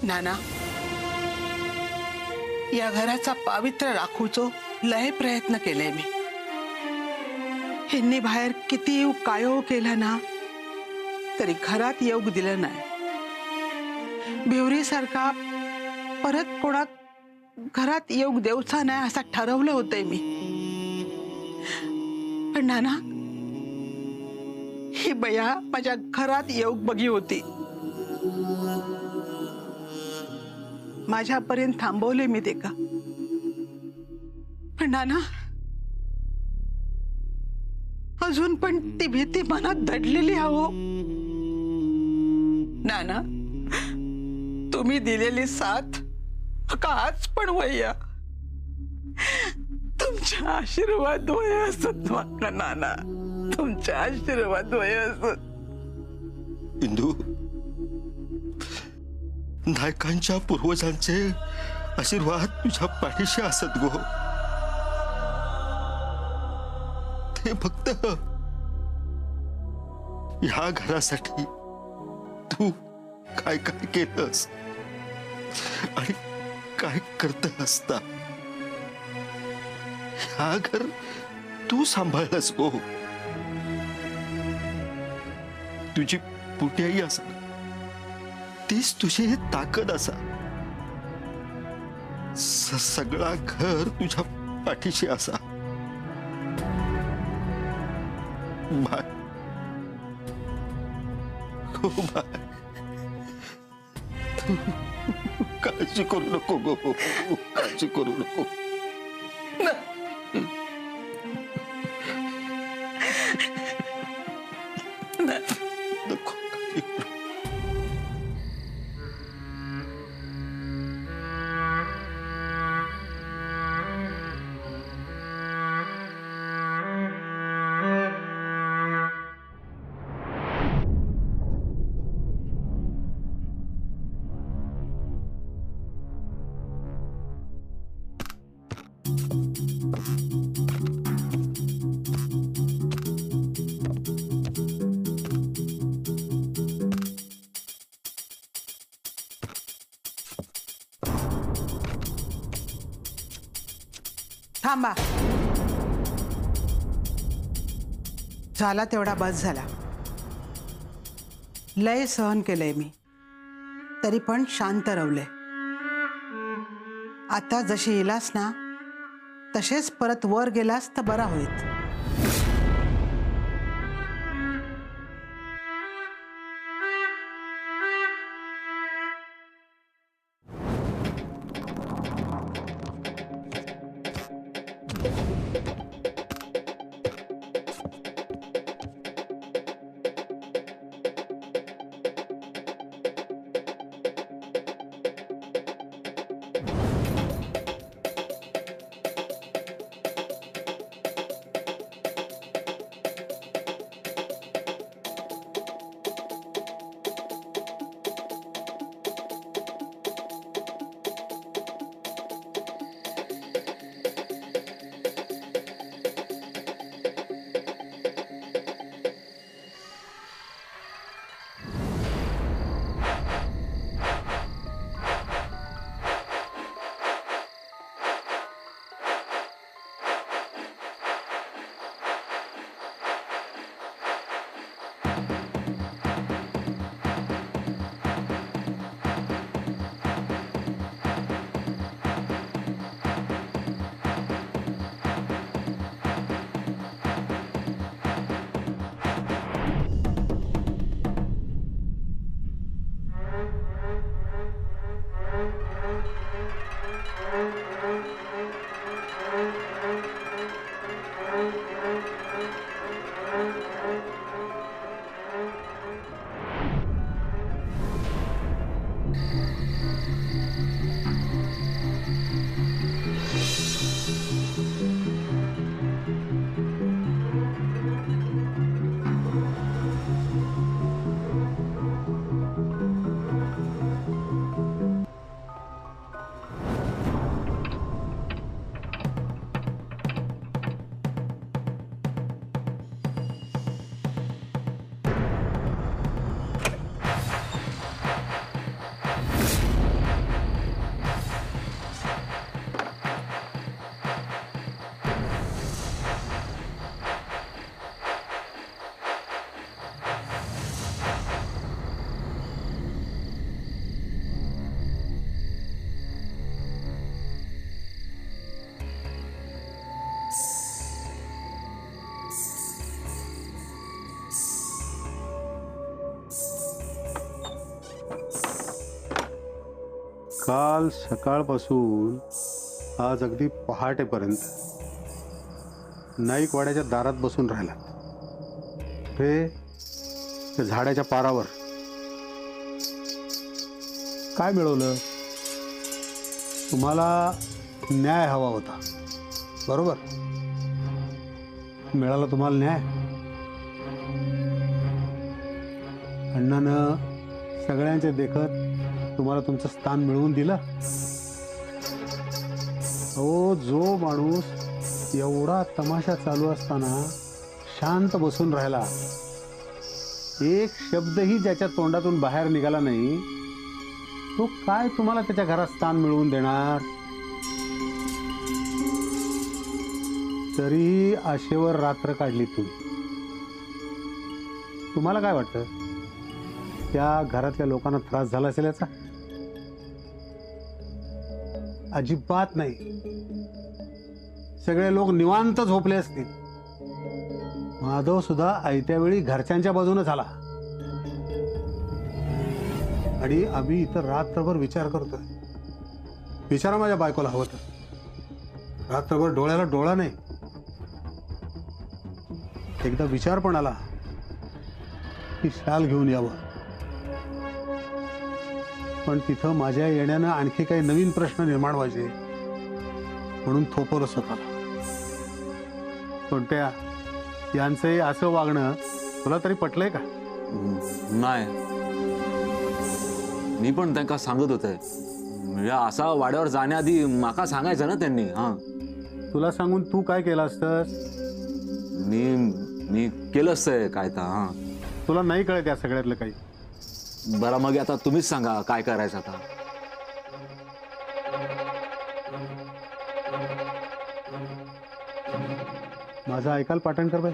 नाना, या घराचा पावित्र्य राखूचो लय प्रयत्न केले मी। ह्यांनी बाहेर किती कायो केला ना तरी घरात येऊक दिलं नाही। भिवरी सारखा परत कोणाक घरात येऊक देऊचा नाही असं ठरवलं होतंय मी। पण नाना, ही बया माझ्या घरात येऊक बघी होती। माझ्यापर्यंत थांबवले मी ते का? पण नाना, अजून पण ती भीती मनात दडलेली आहे। नाना, तुम्ही दिलेली साथ आज पण वया तुमचा आशीर्वाद वय असत मला नाना, तुमचा आशीर्वाद वय असत। इंदू, नायकांच्या पूर्वजांचे आशीर्वाद तुझ्या पाठीशी असत गो। ते फक्त ह्या घरासाठी तू काय काय केलंस आणि काय करत असता, ह्या घर तू सांभाळलंस गो। तुझी पुट्याई असा, तीच तुझी ताकद असा। सगळा घर तुझ्या पाठीशी असा। बाय हो बाय, काळजी करू नको गो, काळजी करू नको। नको काळजी करू। थांबा, झाला तेवढा बस झाला। लय सहन केलंय मी, तरी पण शांत रवले। आता जशी येलास ना तसेच परत वर गेलास तर बरा होईल। काल सकाळपासून आज अगदी पहाटेपर्यंत नाईकवाड्याच्या दारात बसून राहिला, ते झाडाच्या पारावर. काय मिळवलं? तुम्हाला न्याय हवा होता, बरोबर? मिळाला तुम्हाला न्याय. अण्णानं सगळ्यांचे देखत तुम्हाला तुमचं स्थान मिळवून दिलं. हो, जो माणूस एवढा तमाशा चालू असताना शांत बसून राहिला, एक शब्दही ज्याच्या तोंडातून बाहेर निघाला नाही, तो काय तुम्हाला त्याच्या घरात स्थान मिळवून देणार? तरीही आशेवर रात्र काढली तुम्ही. तुम्हाला काय वाटतं, त्या घरातल्या लोकांना त्रास झाला असेल याचा? अजिबात नाही. सगळे लोक निवांत झोपले असतील. माधव सुद्धा आयत्या वेळी घरच्यांच्या बाजूने झाला. आणि आम्ही इथं रात्रभर विचार करतोय. विचारा माझ्या बायकोला हवं तर. रात्रभर डोळ्याला डोळा नाही. एकदा विचार पण आला की शाल घेऊन यावं, पण तिथं माझ्या येण्यानं आणखी काही नवीन प्रश्न निर्माण व्हायचे म्हणून थोपवलं स्वतःला. पण त्या यांचंही असं वागणं तुला तरी पटलंय का? नाही, मी पण त्यांना सांगत होते. म्हणजे असा वाड्यावर जाण्याआधी माका सांगायचं ना त्यांनी. हा, तुला सांगून तू काय केलं असतंस? मी केलं असतंय काय तर. हा, तुला नाही कळत या सगळ्यातलं काही. बरं, मग आता तुम्हीच सांगा काय करायचं आता. माझं ऐकाल पाटणकर बाई,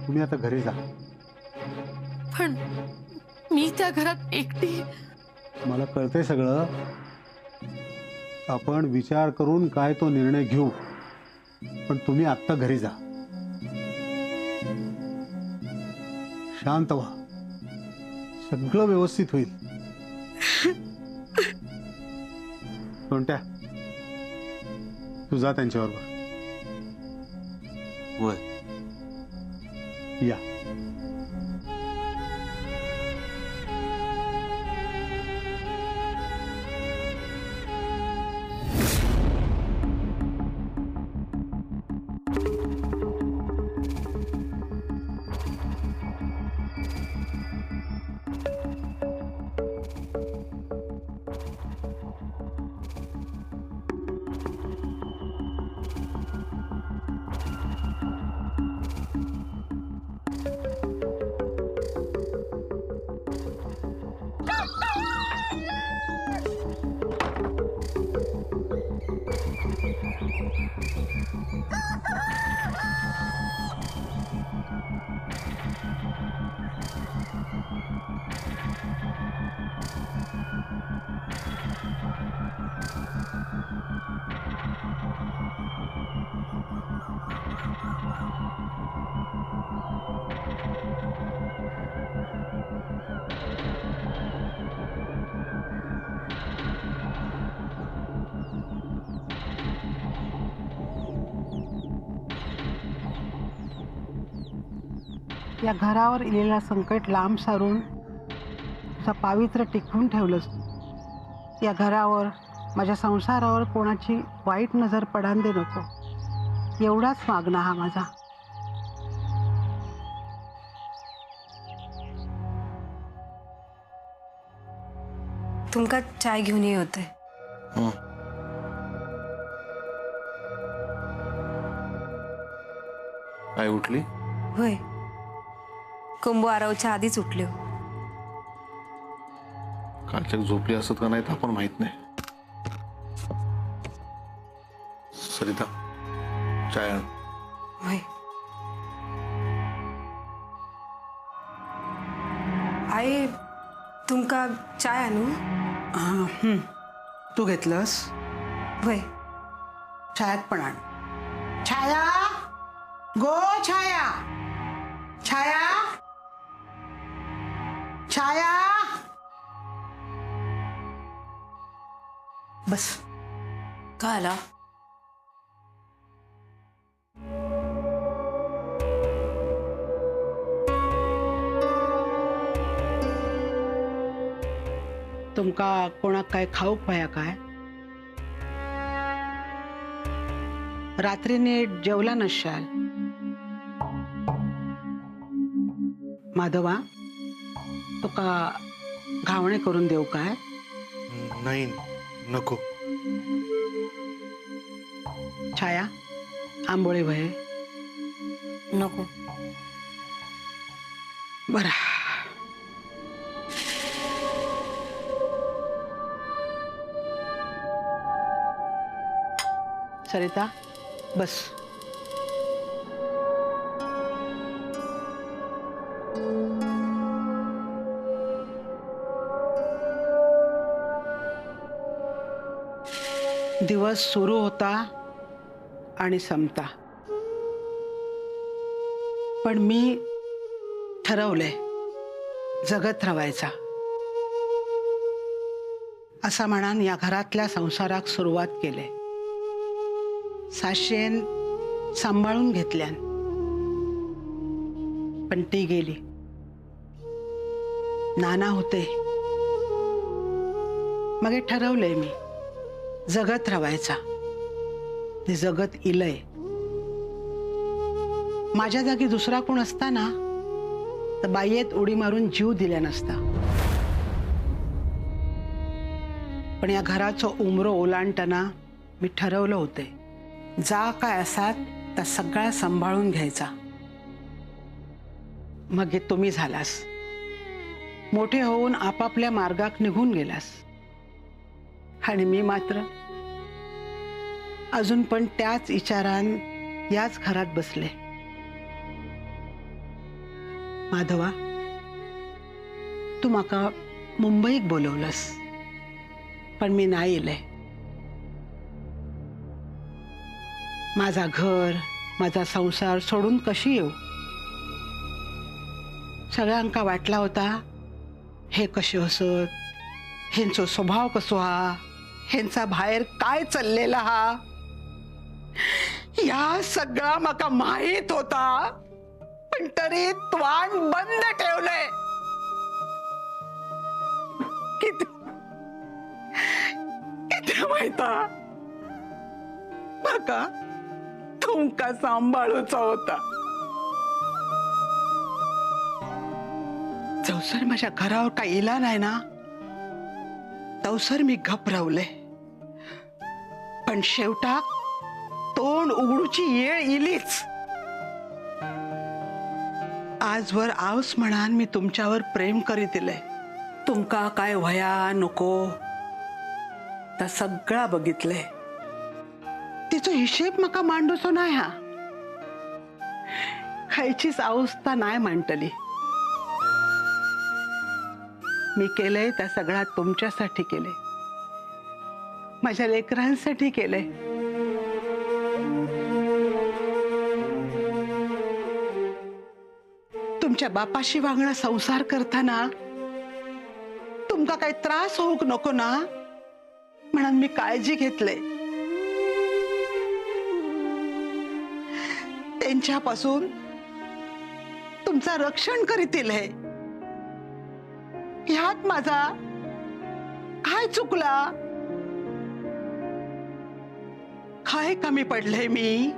तुम्ही आता घरी जा. पण मी त्या घरात एकटी. मला कळतंय सगळं. आपण विचार करून काय तो निर्णय घेऊ, पण तुम्ही आत्ता घरी जा. शांत व्हा, सगळं व्यवस्थित होईल. कोणत्या तू जा त्यांच्याबरोबर. होय. या. या घरावर इलेला संकट लांब सारून तुझं पावित्र्य टिकवून ठेवलंस. या घरावर, माझ्या संसारावर कोणाची वाईट नजर पडान दे नको, एवढाच मागणं हा माझा. तुमका चाय घेऊन ये होते. काय उठली? होय, कुंभू आरवच्या आधीच उठले. कालच्या झोपली असत का नाही आपण माहित नाही. सरिता, चाय आण. होय. आई, तुमका चाय आणू? तू घेतलंस? होय. छायात पण आण. छाया, गो छाया, छाया, छाया. बस. का आला? तुमका कोणाक काय खाऊक पाया काय? रात्री नीट जेवला नसशाल. माधवा, तुका घावणे करून देऊ काय? नाही, नको. छाया, आंबोळी भये. नको. बरा. सरिता, बस. दिवस सुरू होता आणि संपता. पण मी ठरवलंय जगत राहायचा. असा म्हणान या घरातल्या संसाराक सुरुवात केले. साशेन सांभाळून घेतल्यान, पण ती गेली. नाना होते. मग हे ठरवलंय मी जगत राहायचा. ते जगत इलय. माझ्या जागी दुसरा कोण असता ना, तर बायेत उडी मारून जीव दिल्या नसता. पण या घराचं उमरो ओलांडताना मी ठरवलं होते जा काय असात त्या सगळा सांभाळून घ्यायचा. मग हे तुम्ही झालास. मोठे होऊन आपापल्या मार्गात निघून गेलास. आणि मी मात्र अजून पण त्याच विचारान याच घरात बसले. माधवा, तू माका मुंबईत बोलवलंस, पण मी नाही येले. माझा घर, माझा संसार सोडून कशी येऊ? सगळ्यांका वाटला होता हे कसे असत, ह्यांचो स्वभाव कसो हा, ह्यांचा बाहेर काय चाललेला हा, या सगळा माका माहित होता. पण तरी त्वाण बंद ठेवलंय. किती माहिता माका तुमका सांभाळूचा होता. चौसर माझ्या घरावर काही इला नाही ना, तवसर मी घबरवले. पण शेवटा तोंड उघडूची येळ इलीच. आजवर आवस म्हणान मी तुमच्यावर प्रेम करीत इले. तुमका काय व्हया नको तर सगळा बघितले. तिचो हिशेब मका मांडूचो नाही. हा खायचीच अवस्था नाही मांडली. मी केलंय त्या सगळा तुमच्यासाठी केले, माझ्या लेकरांसाठी केले. तुमच्या बापाशी वागणं संसार करताना तुमका काही त्रास होऊक नको ना म्हणून मी काळजी घेतले. त्यांच्यापासून तुमचा रक्षण करीतील हे. ह्यात माझा काय चुकला? काय कमी पडलंय मी?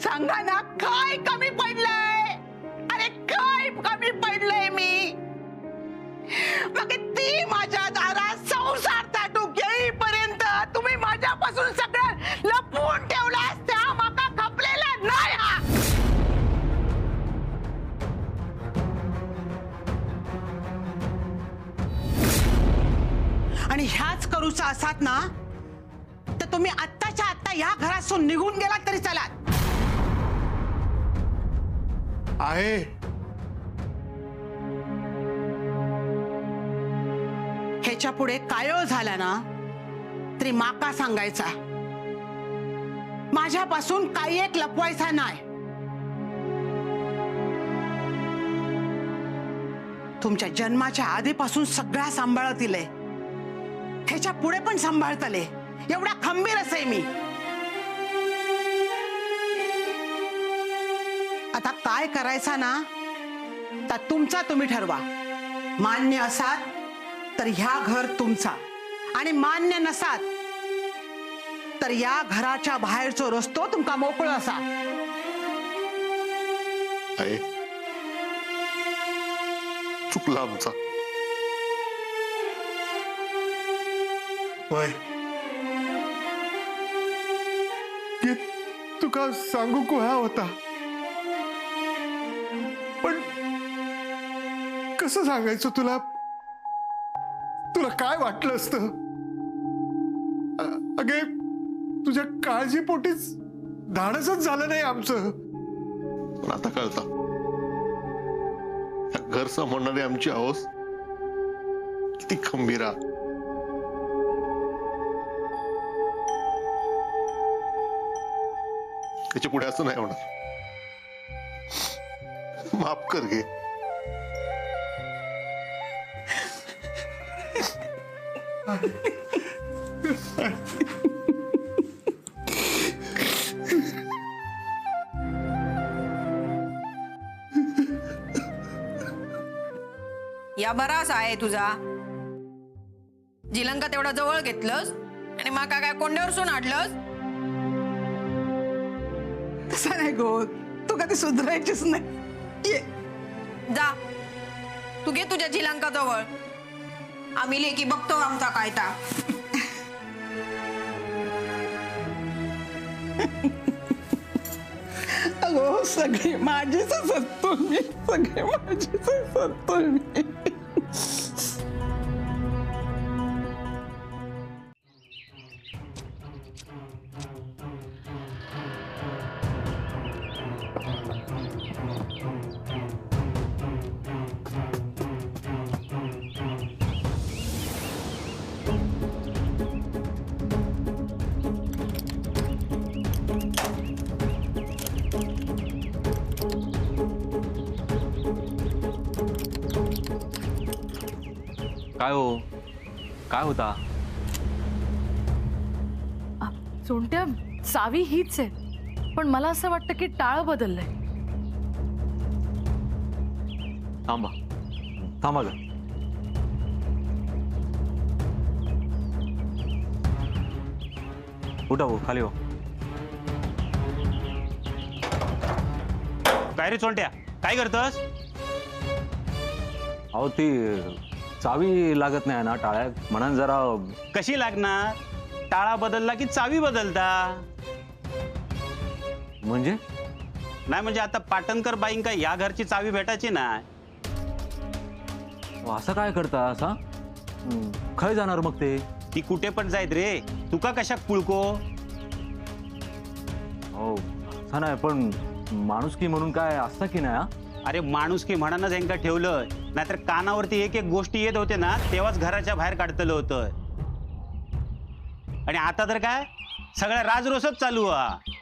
सांगा ना, काय कमी पडलंय? अरे काय कमी पडलंय मी? मग ती माझ्या दारात संसार ताटूक येईपर्यंत तुम्ही माझ्यापासून सगळं लपवून ठेवलास. त्या माका खपलेला नाही. हा आणि ह्याच करूचा असात ना, तर तुम्ही आत्ताच्या आत्ता ह्या घरातून निघून गेला तरी चलात. आहे ह्याच्या पुढे कायळ झाला ना तरी माका सांगायचा. माझ्यापासून काही एक लपवायचा नाही. तुमच्या जन्माच्या आधीपासून सगळा सांभाळत इले. ह्याच्या पुढे पण सांभाळतले, एवढा खंबीर असे मी. आता काय करायचा ना तर तुमचा तुम्ही ठरवा. मान्य असाल तर ह्या घर तुमचा, आणि मान्य नसाल तर या घराच्या बाहेरचो रस्तो तुमका मोकळो असा. आहे चुकला आमचा. वय तुका सांगू कोहा होता, पण कसं सांगायचं तुला? तुला काय वाटलं असतं? अगे तुझ्या काळजीपोटीच धाडसच झालं नाही आमचं. पण आता कळतं घर सांभाळणारी आमची आहोस किती खंबीरा. त्याच्या पुढे असं नाही होणार. माफ कर घे. या बराच आहे तुझा. जिलंका तेवढा जवळ घेतलंस आणि माका काय कोंड्यावर आणलंस. तसं नाही गो, तू कधी सुधारायचीच नाही. ये जा तू घे तुझ्या जिलंका जवळ. आम्ही लेकी बघतो आमचा कायदा. अगो सगळी माझीच असतो मी, सगळे माझीच असतो मी. काय हो, काय होता? सोंट्या, चावी हीच आहे, पण मला असं वाटतं की टाळ बदललंय. थांबा थांबा ग. उठा हो, खाली हो. काय रे चोंट्या, काय करतोस? अहो ती चावी लागत नाही ना टाळ्यात, म्हणून जरा. कशी लागणार? टाळा बदलला की चावी बदलता. म्हणजे नाही म्हणजे आता पाटणकर बाईंका या घरची चावी भेटायची नाही. असं काय करता असा? खय जाणार मग ते? ती कुठे पण जायत रे, तुका कशाक पुळको? हो असं नाही, पण माणुसकी म्हणून काय असतं की नाही? हा? अरे माणुसकी म्हणूनच यांका ठेवलं, नाहीतर कानावरती एक एक गोष्टी येत होते ना तेव्हाच घराच्या बाहेर काढतलं होतं. आणि आता तर काय सगळ्या राजरोसच चालू आहे.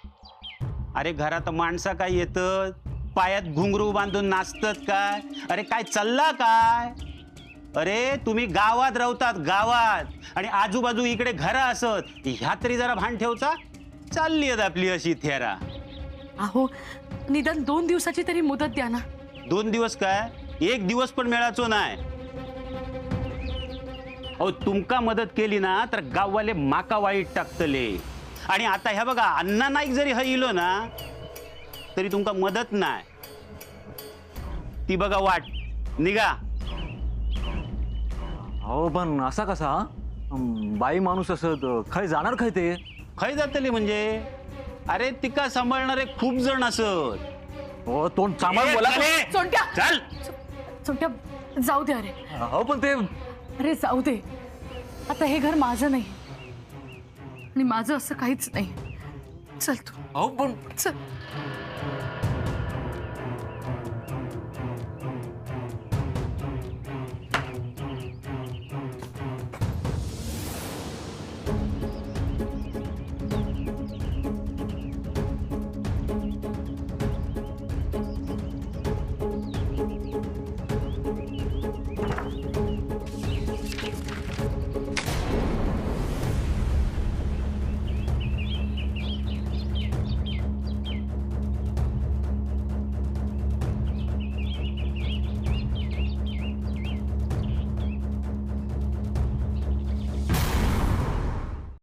अरे घरात माणसं काय येतं, पायात घुंगरू बांधून नाचतात काय? अरे काय चालला काय? अरे तुम्ही गावात राहतात, गावात, आणि आजूबाजू इकडे घरं असत. ह्या तरी जरा भान ठेवचा. चालली आहेत आपली अशी थेरा. अहो निदान 2 दिवसाची तरी मुदत द्या ना. 2 दिवस काय, 1 दिवस पण मिळायचो नाही. अहो तुमका मदत केली ना तर गाववाले माका वाईट टाकतले. आणि आता ह्या बघा, अण्णा नाईक जरी हा इलो ना तरी तुमका मदत नाही. ती बघा वाट निघा. हो पण असा कसा? बाई माणूस असत, खय जाणार खय ते? खय जातले म्हणजे? अरे तिका सांभाळणारे खूप जण असत. हो तोंड सांभाळ बोला. सोंट्या, चल सोंट्या जाऊ दे. अरे हो पण ते अरे जाऊ दे. आता हे घर माझं नाही आणि माझं असं काहीच नाही. चल तू, हो पण चल.